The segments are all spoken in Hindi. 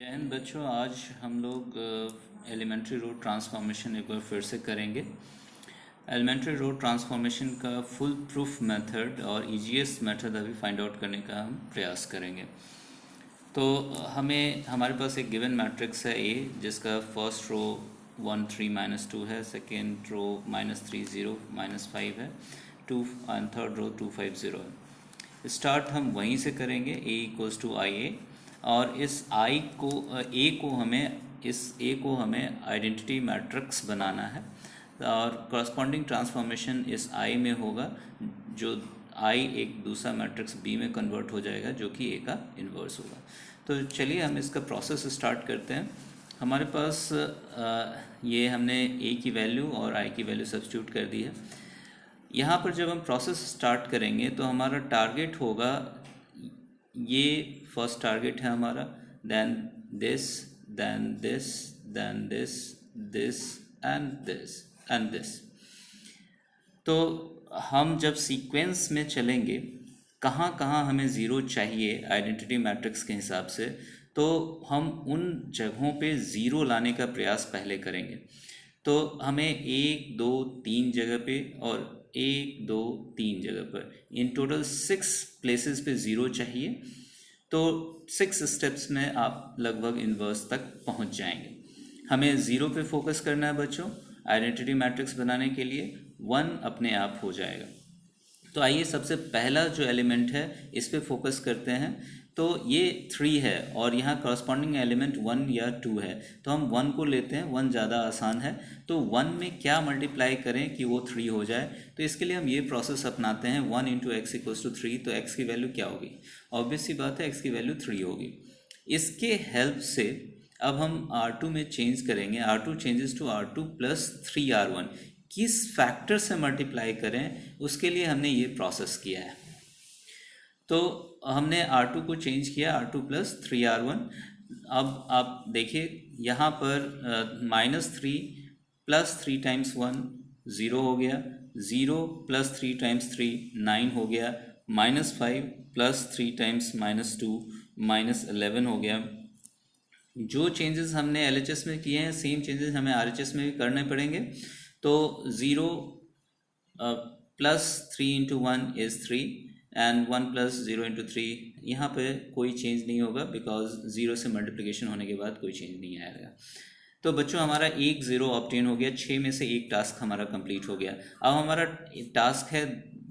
जैन बच्चों, आज हम लोग एलिमेंट्री रोड ट्रांसफॉर्मेशन एक बार फिर से करेंगे। एलिमेंट्री रोड ट्रांसफॉर्मेशन का फुल प्रूफ मेथड और ईजीएस्ट मेथड अभी फाइंड आउट करने का हम प्रयास करेंगे। तो हमें हमारे पास एक गिवन मैट्रिक्स है ए, जिसका फर्स्ट रो 1 3 -2 है, सेकेंड रो -3 0 -5 है, 2 एंड थर्ड रो 2 5 0 है। स्टार्ट हम वहीं से करेंगे, a इक्वल्स टू आई ए, और इस आई को ए को हमें आइडेंटिटी मैट्रिक्स बनाना है और करस्पॉन्डिंग ट्रांसफॉर्मेशन इस आई में होगा, जो आई एक दूसरा मैट्रिक्स बी में कन्वर्ट हो जाएगा जो कि ए का इन्वर्स होगा। तो चलिए हम इसका प्रोसेस स्टार्ट करते हैं। हमारे पास ये हमने ए की वैल्यू और आई की वैल्यू सब्स्टिट्यूट कर दी है। यहाँ पर जब हम प्रोसेस स्टार्ट करेंगे तो हमारा टारगेट होगा, ये फर्स्ट टारगेट है हमारा, then this, then this, then this, this and this and this. तो हम जब सीक्वेंस में चलेंगे, कहाँ कहाँ हमें ज़ीरो चाहिए आइडेंटिटी मैट्रिक्स के हिसाब से, तो हम उन जगहों पे ज़ीरो लाने का प्रयास पहले करेंगे। तो हमें 1 2 3 जगह पे और 1 2 3 जगह पर इन टोटल 6 प्लेसेस पे ज़ीरो चाहिए। तो 6 स्टेप्स में आप लगभग इन्वर्स तक पहुंच जाएंगे। हमें ज़ीरो पे फोकस करना है बच्चों। आइडेंटिटी मैट्रिक्स बनाने के लिए 1 अपने आप हो जाएगा। तो आइए सबसे पहला जो एलिमेंट है इस पे फोकस करते हैं। तो ये 3 है और यहाँ करस्पॉन्डिंग एलिमेंट 1 या 2 है, तो हम 1 को लेते हैं, 1 ज़्यादा आसान है। तो 1 में क्या मल्टीप्लाई करें कि वो 3 हो जाए, तो इसके लिए हम ये प्रोसेस अपनाते हैं, 1 इंटू एक्स इक्वल्स टू 3। तो x की वैल्यू क्या होगी? ऑब्वियस सी बात है, x की वैल्यू 3 होगी। इसके हेल्प से अब हम R2 में चेंज करेंगे, R2 changes to R2 plus 3R1। किस फैक्टर से मल्टीप्लाई करें, उसके लिए हमने ये प्रोसेस किया है। तो हमने R2 को चेंज किया, R2 प्लस 3R1। अब आप देखिए यहाँ पर -3 प्लस 3 टाइम्स 1 0 हो गया, 0 प्लस 3 टाइम्स 3 9 हो गया, -5 प्लस 3 टाइम्स -2 -11 हो गया। जो चेंजेस हमने LHS में किए हैं, सेम चेंजेस हमें RHS में भी करने पड़ेंगे। तो 0 plus 3 into 1 is 3 and 1 plus 0 into 3, यहाँ पे कोई चेंज नहीं होगा बिकॉज 0 से मल्टीप्लिकेशन होने के बाद कोई चेंज नहीं आएगा। तो बच्चों हमारा एक 0 ऑब्टेन हो गया, 6 में से एक टास्क हमारा कंप्लीट हो गया। अब हमारा टास्क है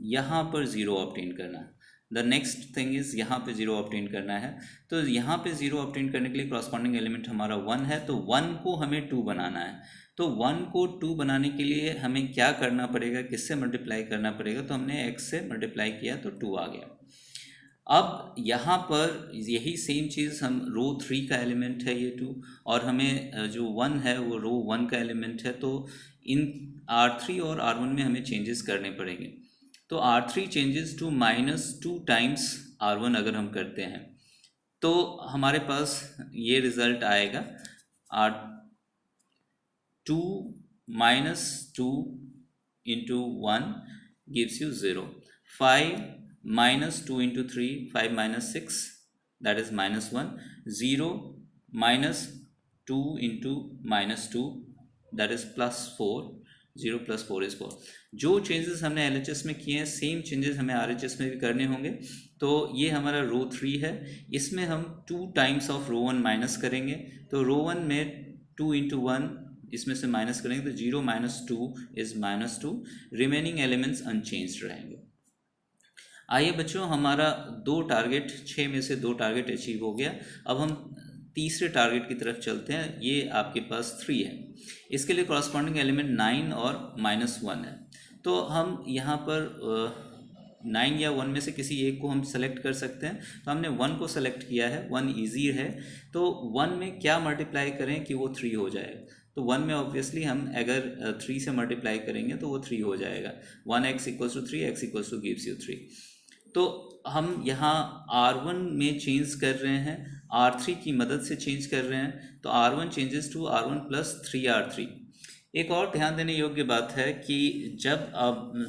यहाँ पर 0 ऑब्टेन करना। द नेक्स्ट थिंग इज़ यहाँ पे 0 ऑब्टेन करना है। तो यहाँ पे 0 ऑब्टेन करने के लिए करस्पॉन्डिंग एलिमेंट हमारा 1 है, तो 1 को हमें 2 बनाना है। तो 1 को 2 बनाने के लिए हमें क्या करना पड़ेगा, किससे मल्टीप्लाई करना पड़ेगा? तो हमने x से मल्टीप्लाई किया तो 2 आ गया। अब यहाँ पर यही सेम चीज़, हम रो 3 का एलिमेंट है ये 2, और हमें जो 1 है वो रो 1 का एलिमेंट है। तो इन R3 और R1 में हमें चेंजेस करने पड़ेंगे। तो R3 changes to -2 times R1 अगर हम करते हैं तो हमारे पास ये रिज़ल्ट आएगा, R2 -2 into 1 gives you 0. 5 minus 2 into 3, 5 minus 6, that is -1. 0 minus 2 into -2, that is +4. 0 plus 4 is 4. जो चेंजेस हमने LHS में किए हैं, सेम चेंजेस हमें RHS में भी करने होंगे। तो ये हमारा रो 3 है, इसमें हम 2 टाइम्स ऑफ रो 1 माइनस करेंगे। तो रो 1 में 2 इंटू 1, इसमें से माइनस करेंगे तो 0 minus 2 is -2। Remaining elements unchanged रहेंगे। आइए बच्चों, हमारा 2 टारगेट, 6 में से 2 टारगेट अचीव हो गया। अब हम तीसरे टारगेट की तरफ चलते हैं। ये आपके पास 3 है, इसके लिए कॉरस्पॉन्डिंग एलिमेंट 9 और -1 है। तो हम यहाँ पर 9 या 1 में से किसी एक को हम सेलेक्ट कर सकते हैं। तो हमने 1 को सेलेक्ट किया है, 1 ईजी है। तो 1 में क्या मल्टीप्लाई करें कि वो 3 हो जाएगा? तो 1 में ऑब्वियसली हम अगर 3 से मल्टीप्लाई करेंगे तो वो 3 हो जाएगा। 1x equals to 3, x equals to gives you 3। तो हम यहाँ R1 में चेंज कर रहे हैं, R3 की मदद से चेंज कर रहे हैं। तो R1 changes to R1 plus 3R3। एक और ध्यान देने योग्य बात है कि जब अब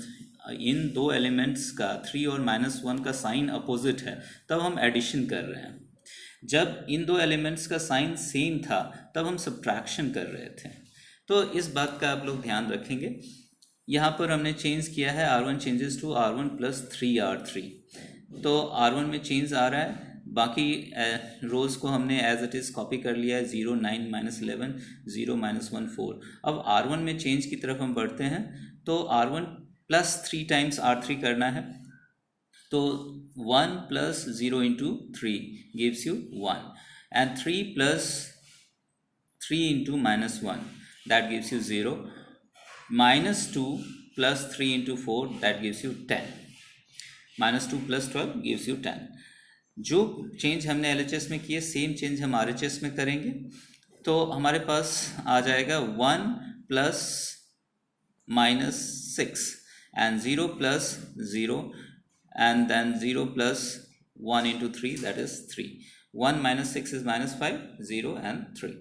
इन दो एलिमेंट्स का 3 और -1 का साइन अपोजिट है, तब हम एडिशन कर रहे हैं। जब इन दो एलिमेंट्स का साइन सेम था तब हम सब्ट्रैक्शन कर रहे थे। तो इस बात का आप लोग ध्यान रखेंगे। यहाँ पर हमने चेंज किया है R1 changes to R1 plus 3R3, तो R1 में चेंज आ रहा है, बाकी रोज को हमने एज इट इज़ कॉपी कर लिया है, 0 9 -11 0 -1 4। अब R1 में चेंज की तरफ हम बढ़ते हैं, तो R1 प्लस 3 टाइम्स R3 करना है, तो 1 plus 0 into 3 gives you 1, and 3 plus 3 into -1 that gives you 0, -2 plus 3 into 4 that gives you 10, -2 plus 12 gives you 10। जो चेंज हमने LHS में किए सेम चेंज हम RHS में करेंगे, तो हमारे पास आ जाएगा 1 plus -6 and 0 plus 0 and then 0 plus 1 into 3 that is 3, 1 minus 6 is -5, 0 and 3।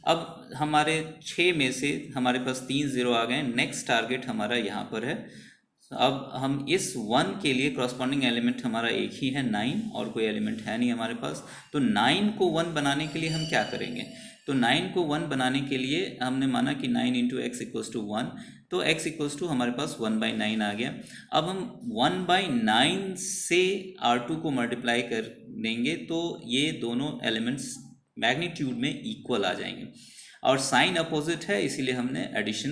अब हमारे 6 में से हमारे पास 3 0 आ गए। नेक्स्ट टारगेट हमारा यहाँ पर है। अब हम इस 1 के लिए कॉरस्पॉन्डिंग एलिमेंट हमारा एक ही है 9, और कोई एलिमेंट है नहीं हमारे पास। तो 9 को 1 बनाने के लिए हम क्या करेंगे, तो 9 को 1 बनाने के लिए हमने माना कि 9 इंटू एक्स इक्वल्स टू 1, तो x इक्वल्स टू हमारे पास 1/9 आ गया। अब हम 1/9 से R2 को मल्टीप्लाई कर देंगे, तो ये दोनों एलिमेंट्स मैग्नीट्यूड में इक्वल आ जाएंगे, और साइन अपोजिट है इसीलिए हमने एडिशन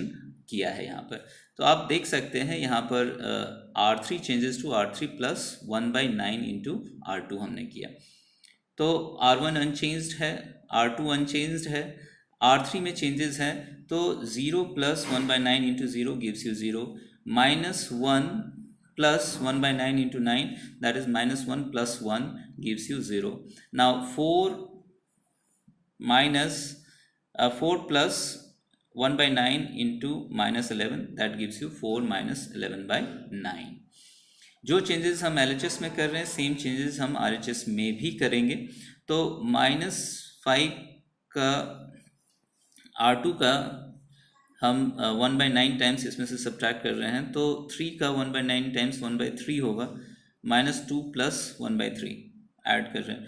किया है यहाँ पर। तो आप देख सकते हैं यहाँ पर R3 changes to R3 plus 1/9 into R2 हमने किया। तो R1 अनचेंज्ड है, R2 अनचेंज्ड है, R3 में चेंजेस हैं, तो 0 plus 1/9 into 0 gives you 0, -1 plus 1/9 into 9 that is -1 plus 1 gives you 0. Now 4 plus 1/9 into -11 that gives you 4 minus 11/9। जो चेंजेस हम LHS में कर रहे हैं सेम चेंजेस हम RHS में भी करेंगे। तो -5 का R2 का हम 1/9 टाइम्स इसमें से सब्ट्रैक्ट कर रहे हैं, तो 3 का 1/9 टाइम्स 1/3 होगा, -2 प्लस 1/3 ऐड कर रहे हैं,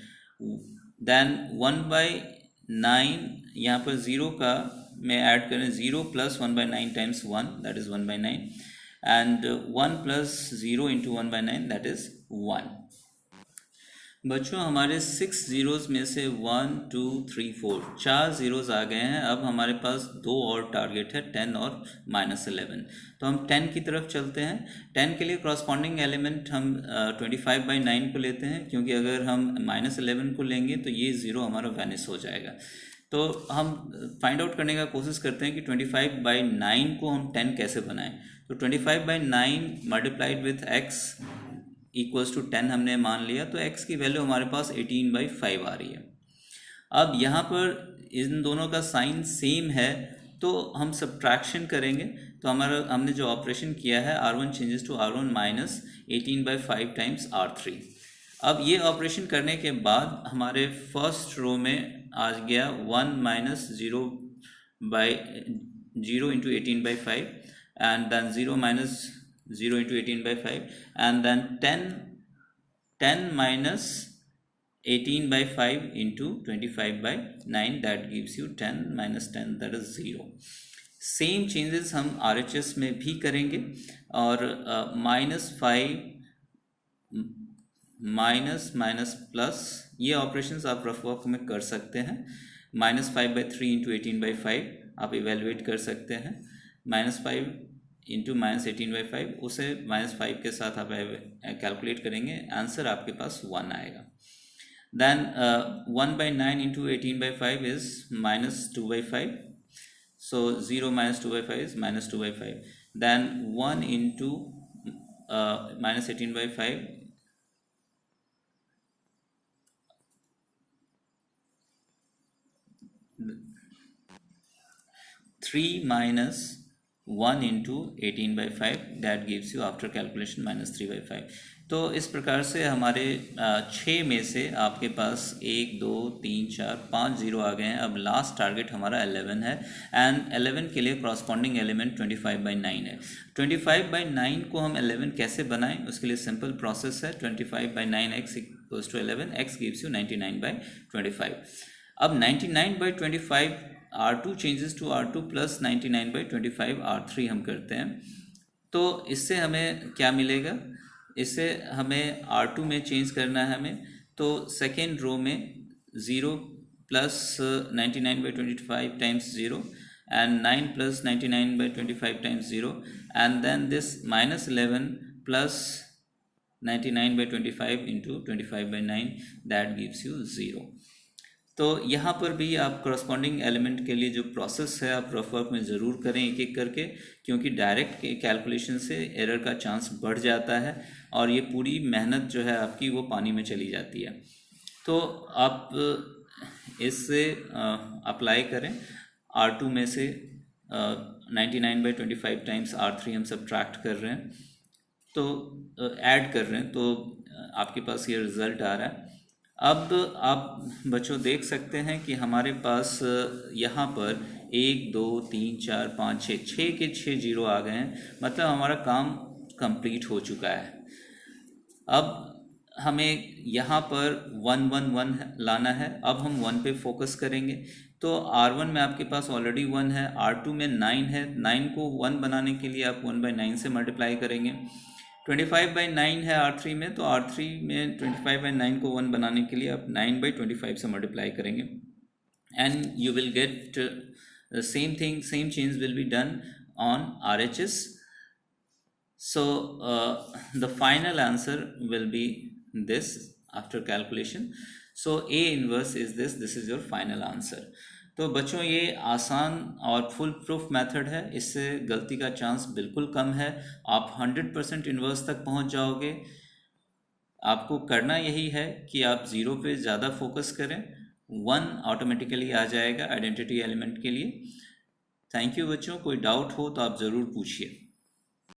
देन 1/9 यहाँ पर 0 का में ऐड करें, 0 plus 1/9 times 1 that is 1/9, and 1 plus 0 into 1/9 that is 1। बच्चों हमारे 6 ज़ीरोज़ में से 1 2 3 4 4 ज़ीरोज़ आ गए हैं। अब हमारे पास 2 और टारगेट है, 10 और -11। तो हम 10 की तरफ चलते हैं। 10 के लिए कॉरस्पॉन्डिंग एलिमेंट हम 25/9 को लेते हैं, क्योंकि अगर हम -11 को लेंगे तो ये ज़ीरो हमारा वैनिश हो जाएगा। तो हम फाइंड आउट करने का कोशिश करते हैं कि 25/9 को हम 10 कैसे बनाएं। तो 25/9 multiplied with x equals to 10 हमने मान लिया, तो x की वैल्यू हमारे पास 18/5 आ रही है। अब यहाँ पर इन दोनों का साइन सेम है, तो हम सब्ट्रैक्शन करेंगे। तो हमने जो ऑपरेशन किया है R1 changes to R1 minus 18/5 times R3। अब ये ऑपरेशन करने के बाद हमारे फर्स्ट रो में आ गया 1 minus 0 into 18/5 and then 0 minus 0 into 18/5 and then 10 minus 18/5 into 25/9 that gives you 10 minus 10 that is 0। Same changes हम RHS में भी करेंगे, और -5 माइनस प्लस ये ऑपरेशंस आप रफ वर्क में कर सकते हैं। -5/3 into 18/5 आप इवेलुएट कर सकते हैं, -5 इंटू -18/5 उसे -5 के साथ आप कैलकुलेट करेंगे, आंसर आपके पास 1 आएगा। Then 1/9 into 18/5 is -2/5, so 0 - 2/5 is -2/5। Then 1 into -18/5 3 minus 1 into 18/5 that gives you after calculation -3/5। तो इस प्रकार से हमारे 6 में से आपके पास 1 2 3 4 5 ज़ीरो आ गए हैं। अब लास्ट टारगेट हमारा 11 है, एंड 11 के लिए कॉरस्पॉन्डिंग एलिमेंट 25/9 है। 25/9 को हम 11 कैसे बनाएं, उसके लिए सिंपल प्रोसेस है। 25/9 x equals to 11, x gives you 99/25. अब 99/25 R2 changes to R2 plus 99/25 R3 हम करते हैं, तो इससे हमें क्या मिलेगा, इससे हमें R2 में चेंज करना है हमें, तो सेकेंड रो में 0 plus 99/25 times 0 and 9 plus 99/25 times 0 and then this minus 11 plus 99/25 into 25/9 that gives you 0. तो यहाँ पर भी आप करस्पॉन्डिंग एलिमेंट के लिए जो प्रोसेस है आप रफ वर्क में ज़रूर करें एक एक करके, क्योंकि डायरेक्ट कैलकुलेशन से एरर का चांस बढ़ जाता है और ये पूरी मेहनत जो है आपकी वो पानी में चली जाती है। तो आप इससे अप्लाई करें, R2 में से 99/25 टाइम्स R3 हम सब्ट्रैक्ट कर रहे हैं, तो ऐड कर रहे हैं, तो आपके पास ये रिज़ल्ट आ रहा है। अब आप बच्चों देख सकते हैं कि हमारे पास यहाँ पर 1 2 3 4 5 6 के 6 जीरो आ गए हैं, मतलब हमारा काम कंप्लीट हो चुका है। अब हमें यहाँ पर 1 1 1 लाना है, अब हम 1 पे फोकस करेंगे। तो R1 में आपके पास ऑलरेडी 1 है, R2 में 9 है, 9 को 1 बनाने के लिए आप 1/9 से मल्टीप्लाई करेंगे। 25/9 है R3 में, तो R3 में 25/9 को 1 बनाने के लिए आप 9/25 से मल्टीप्लाई करेंगे and you will get same thing, same change will be done on RHS. So the final answer will be this after calculation. So A inverse is this, this is your final answer. तो बच्चों ये आसान और फुल प्रूफ मेथड है, इससे गलती का चांस बिल्कुल कम है, आप 100% इन्वर्स तक पहुंच जाओगे। आपको करना यही है कि आप 0 पे ज़्यादा फोकस करें, 1 ऑटोमेटिकली आ जाएगा आइडेंटिटी एलिमेंट के लिए। थैंक यू बच्चों, कोई डाउट हो तो आप ज़रूर पूछिए।